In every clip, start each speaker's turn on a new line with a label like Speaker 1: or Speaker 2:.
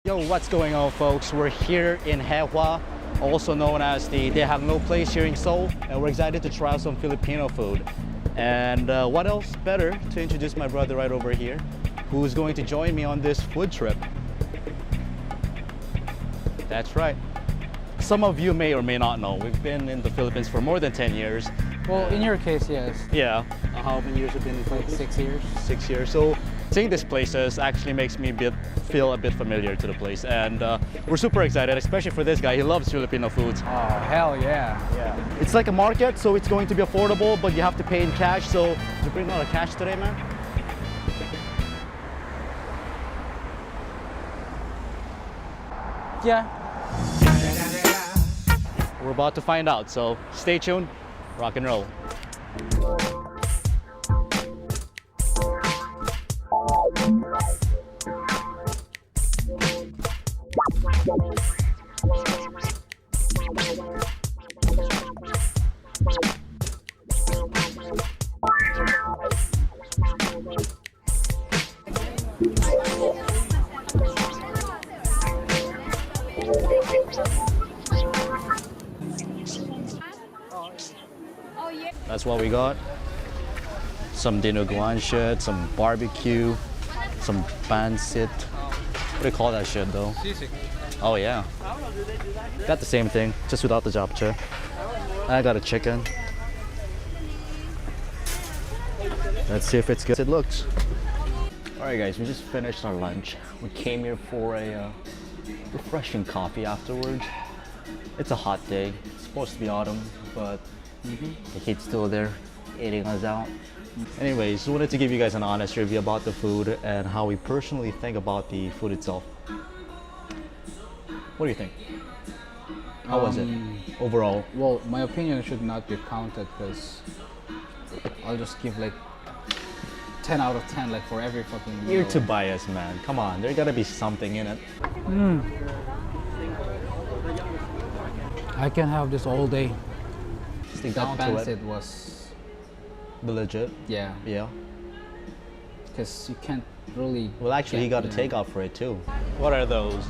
Speaker 1: Yo, what's going on, folks? We're here in Hehua, also known as the They Have No Place here in Seoul, and we're excited to try out some Filipino food. And what else better to introduce my brother right over here, who's going to join me on this food trip. That's right. Some of you may or may not know, we've been in the Philippines for more than 10 years.
Speaker 2: Well, in your case, yes.
Speaker 1: Yeah. How many years have you been in the Philippines?
Speaker 2: 6 years.
Speaker 1: 6 years. So seeing these places actually makes me feel a bit familiar to the place, and we're super excited, especially for this guy. He loves Filipino foods.
Speaker 2: Oh, hell yeah.
Speaker 1: Yeah. It's like a market, so it's going to be affordable, but you have to pay in cash. So you bring a lot of cash today, man?
Speaker 2: Yeah.
Speaker 1: We're about to find out, so stay tuned, rock and roll. That's what we got. Some dinuguan shit, some barbecue, some pancit. What do you call that shit though?
Speaker 2: Sisig.
Speaker 1: Oh yeah. Got the same thing, just without the japchae. I got a chicken. Let's see if it's good. It looks. Alright guys, we just finished our lunch. We came here for a refreshing coffee afterwards. It's a hot day. It's supposed to be autumn, but the heat's still there, eating us out. Anyways, we wanted to give you guys an honest review about the food and how we personally think about the food itself. What do you think? How was it overall?
Speaker 2: Well, my opinion should not be counted because I'll just give like 10 out of 10 like for every fucking meal.
Speaker 1: You're too biased, man. Come on, there gotta be something in it.
Speaker 2: I can have this all day.
Speaker 1: Stick
Speaker 2: That
Speaker 1: down to it.
Speaker 2: pancit was,
Speaker 1: Be legit.
Speaker 2: yeah,
Speaker 1: Yeah.
Speaker 2: because you can't really.
Speaker 1: Well, actually, you got to take off for it too. What are those?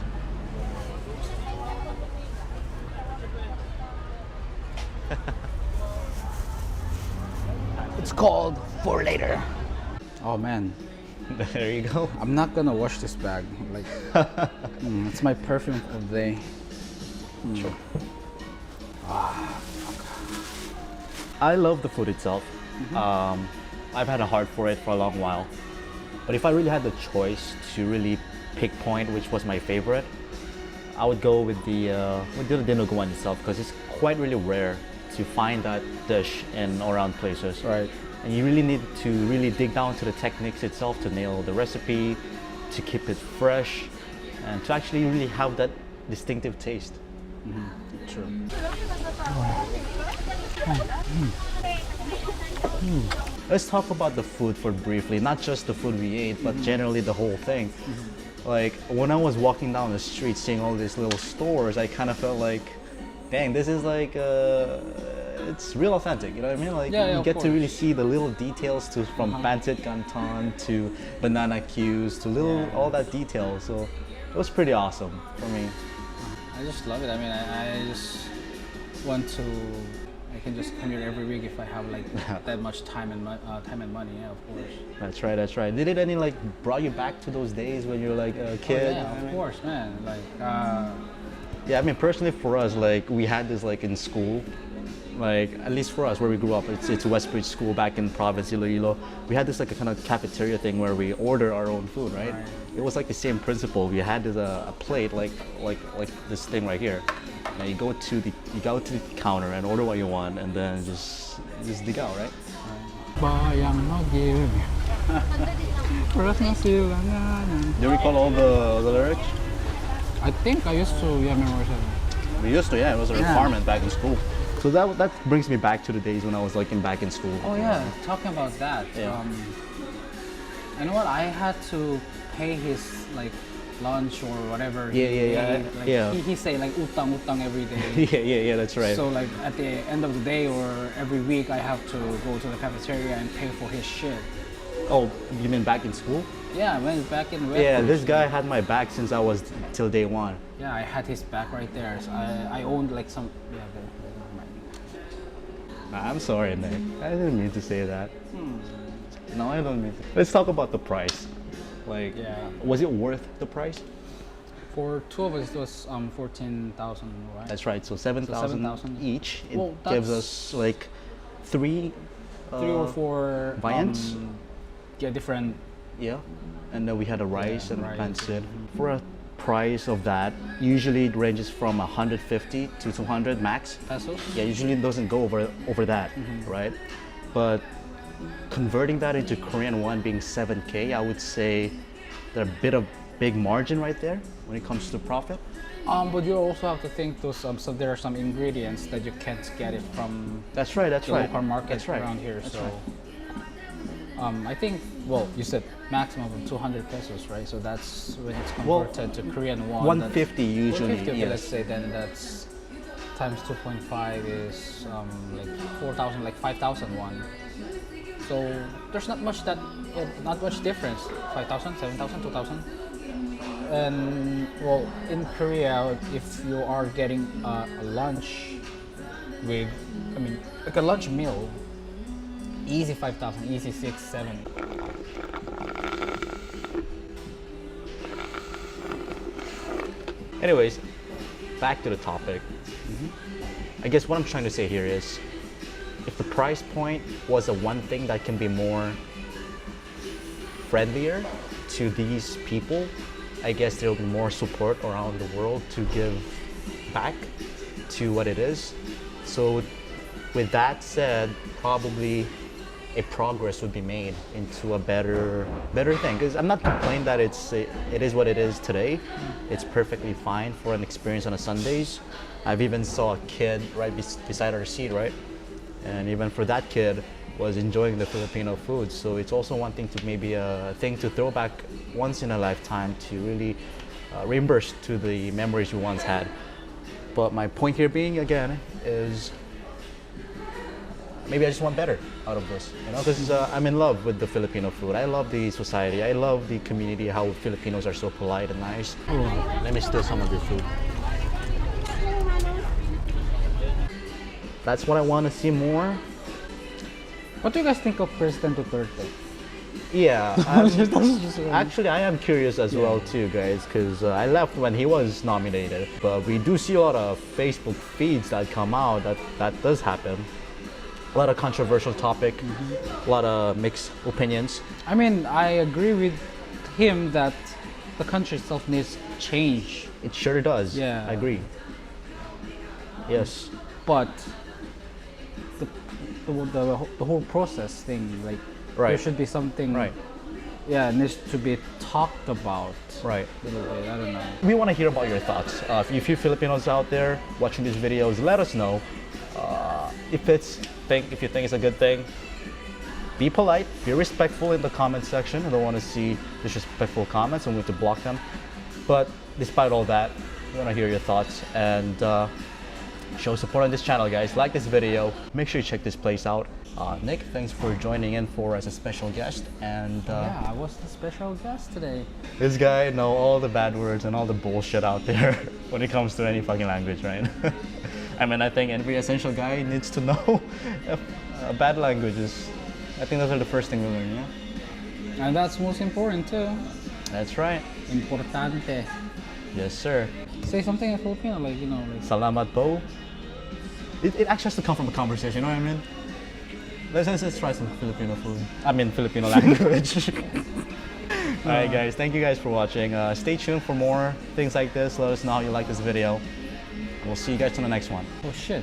Speaker 2: It's called for later. Oh man,
Speaker 1: There you go.
Speaker 2: I'm not gonna wash this bag. Like, it's my perfume of the day.
Speaker 1: Sure. I love the food itself. I've had a heart for it for a long while. But if I really had the choice to really pinpoint which was my favorite, I would go with the dinuguan itself, because it's quite really rare to find that dish in around places.
Speaker 2: Right.
Speaker 1: And you really need to really dig down to the techniques itself to nail the recipe, to keep it fresh, and to actually really have that distinctive taste.
Speaker 2: True.
Speaker 1: Let's talk about the food for briefly, not just the food we ate, but generally the whole thing. Like, when I was walking down the street seeing all these little stores, I kind of felt like, dang, this is like, it's real authentic, you know what I mean? Like,
Speaker 2: Yeah,
Speaker 1: you
Speaker 2: of
Speaker 1: get to
Speaker 2: course.
Speaker 1: really see the little details from pancit canton to banana cues to all that detail. So it was pretty awesome for me.
Speaker 2: I just love it. I mean, I just want to. I can just come here every week if I have like that much time and money. Yeah, of course.
Speaker 1: That's right, that's right. Did it any like brought you back to those days when you were like a kid?
Speaker 2: Oh, yeah, of course, man. Like,
Speaker 1: Yeah, I mean, personally for us, like, we had this like in school, like, at least for us where we grew up, it's Westbridge School back in province Iloilo. We had this like a kind of cafeteria thing where we order our own food, right? It was like the same principle. We had this a plate like this thing right here. And you go to the counter and order what you want, and then just dig out, right?
Speaker 2: bayang mag-give.
Speaker 1: Do you recall all the lyrics?
Speaker 2: I think I used to memorize it.
Speaker 1: We used to, yeah. It was a requirement back in school. So that brings me back to the days when I was like back in school.
Speaker 2: Oh yeah, talking about that.
Speaker 1: Yeah.
Speaker 2: You know what? I had to pay his like lunch or whatever.
Speaker 1: Yeah.
Speaker 2: He say like utang every day.
Speaker 1: yeah, that's right.
Speaker 2: So like at the end of the day or every week, I have to go to the cafeteria and pay for his shit.
Speaker 1: Oh, you mean back in school?
Speaker 2: Yeah, when back in West
Speaker 1: Yeah,
Speaker 2: Coast,
Speaker 1: this guy had my back since I was till day one.
Speaker 2: Yeah, I had his back right there. So I owned like some. Yeah, never mind.
Speaker 1: Nah, I'm sorry, Nick. I didn't mean to say that. No, I don't mean to. Let's talk about the price. Like,
Speaker 2: Yeah.
Speaker 1: was it worth the price?
Speaker 2: For two of us, it was 14,000, right?
Speaker 1: That's right. So 7,000
Speaker 2: 7,000.
Speaker 1: each. It
Speaker 2: Well,
Speaker 1: gives
Speaker 2: that's-
Speaker 1: us like three,
Speaker 2: Three or four
Speaker 1: viands.
Speaker 2: Yeah, different.
Speaker 1: Yeah, and then we had a rice and
Speaker 2: rice.
Speaker 1: pancit. For a price of that, usually it ranges from 150 to 200 max.
Speaker 2: Pesos.
Speaker 1: Yeah, usually it doesn't go over that, right? But converting that into Korean won being 7K, I would say there's a bit of big margin right there when it comes to profit.
Speaker 2: But you also have to think those so there are some ingredients that you can't get it from
Speaker 1: That's right. That's
Speaker 2: the
Speaker 1: right.
Speaker 2: local market
Speaker 1: That's right.
Speaker 2: around here.
Speaker 1: That's
Speaker 2: So
Speaker 1: right.
Speaker 2: I think you said maximum of 200 pesos, right? So that's when it's
Speaker 1: Well,
Speaker 2: converted to Korean won.
Speaker 1: 150 usually.
Speaker 2: 150, okay,
Speaker 1: Yes.
Speaker 2: let's say then that's times 2.5 is like 4,000, like 5,000 won. So there's not much not much difference. 5,000, 7,000, 2,000. And well, in Korea, if you are getting a lunch with, I mean, like a lunch meal, easy 5,000, easy 6, 7.
Speaker 1: Anyways, back to the topic. I guess what I'm trying to say here is, if the price point was a one thing that can be more friendlier to these people, I guess there'll be more support around the world to give back to what it is. So with that said, probably a progress would be made into a better thing. Because I'm not complaining that it is what it is today. It's perfectly fine for an experience on a Sundays. I've even saw a kid right beside our seat, right? And even for that kid was enjoying the Filipino food. So it's also one thing to maybe a thing to throw back once in a lifetime to really reimburse to the memories you once had. But my point here being again is maybe I just want better out of this, you know, because I'm in love with the Filipino food. I love the society. I love the community, how Filipinos are so polite and nice. Let me steal some of your food. That's what I want to see more.
Speaker 2: What do you guys think of President Duterte?
Speaker 1: Yeah, actually, I am curious as well too, guys, because I left when he was nominated. But we do see a lot of Facebook feeds that come out that does happen. A lot of controversial topic, a lot of mixed opinions.
Speaker 2: I mean, I agree with him that the country itself needs change,
Speaker 1: It sure does.
Speaker 2: Yeah.
Speaker 1: I agree. Yes.
Speaker 2: but the whole process thing, like
Speaker 1: Right.
Speaker 2: there should be something,
Speaker 1: Right.
Speaker 2: yeah, needs to be talked about.
Speaker 1: Right.
Speaker 2: A little bit, I don't know.
Speaker 1: We want to hear about your thoughts. If you Filipinos out there watching these videos, let us know. If you think it's a good thing, be polite, be respectful in the comment section. I don't want to see disrespectful comments. I'm going to block them. But despite all that, we want to hear your thoughts and show support on this channel, guys. Like this video. Make sure you check this place out. Nick, thanks for joining in for as a special guest. And
Speaker 2: Yeah, I was the special guest today.
Speaker 1: this guy know all the bad words and all the bullshit out there when it comes to any fucking language, right? I mean, I think every essential guy needs to know bad languages. I think those are the first thing we learn, yeah?
Speaker 2: And that's most important too.
Speaker 1: That's right.
Speaker 2: Importante.
Speaker 1: Yes, sir.
Speaker 2: Say something in Filipino, like, you know, like,
Speaker 1: Salamat po. It actually has to come from a conversation, you know what I mean? Let's try some Filipino food. I mean, Filipino language. Alright, guys. Thank you guys for watching. Stay tuned for more things like this. Let us know how you like this video. We'll see you guys on the next one.
Speaker 2: oh shit.